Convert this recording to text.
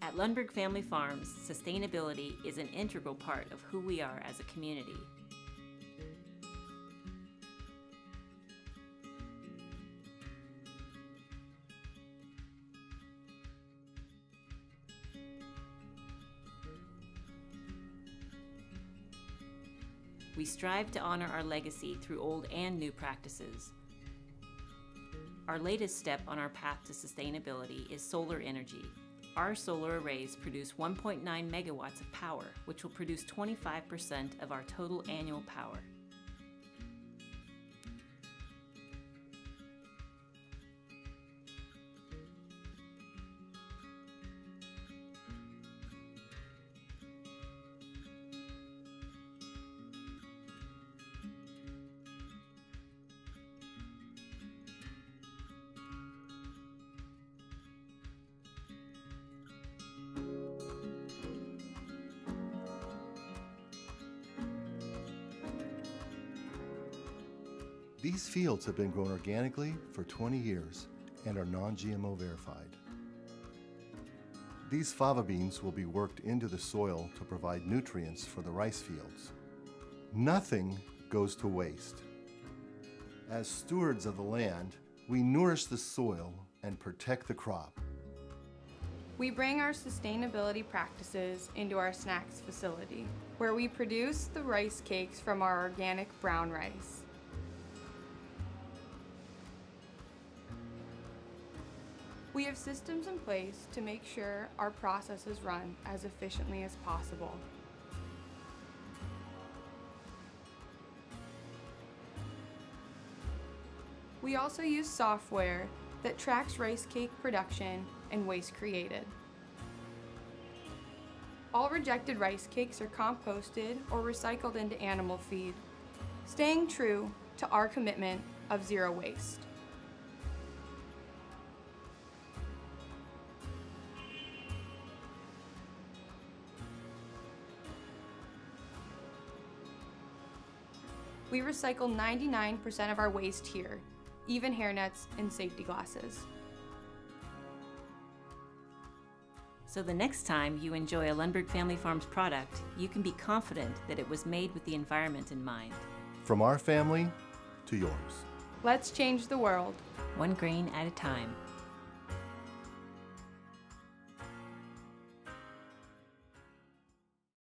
At Lundberg Family Farms, sustainability is an integral part of who we are as a community. We strive to honor our legacy through old and new practices. Our latest step on our path to sustainability is solar energy. Our solar arrays produce 1.9 megawatts of power, which will produce 25% of our total annual power. These fields have been grown organically for 20 years and are non-GMO verified. These fava beans will be worked into the soil to provide nutrients for the rice fields. Nothing goes to waste. As stewards of the land, we nourish the soil and protect the crop. We bring our sustainability practices into our snacks facility, where we produce the rice cakes from our organic brown rice. We have systems in place to make sure our processes run as efficiently as possible. We also use software that tracks rice cake production and waste created. All rejected rice cakes are composted or recycled into animal feed, staying true to our commitment of zero waste. We recycle 99% of our waste here, even hairnets and safety glasses. So the next time you enjoy a Lundberg Family Farms product, you can be confident that it was made with the environment in mind. From our family to yours. Let's change the world. One grain at a time.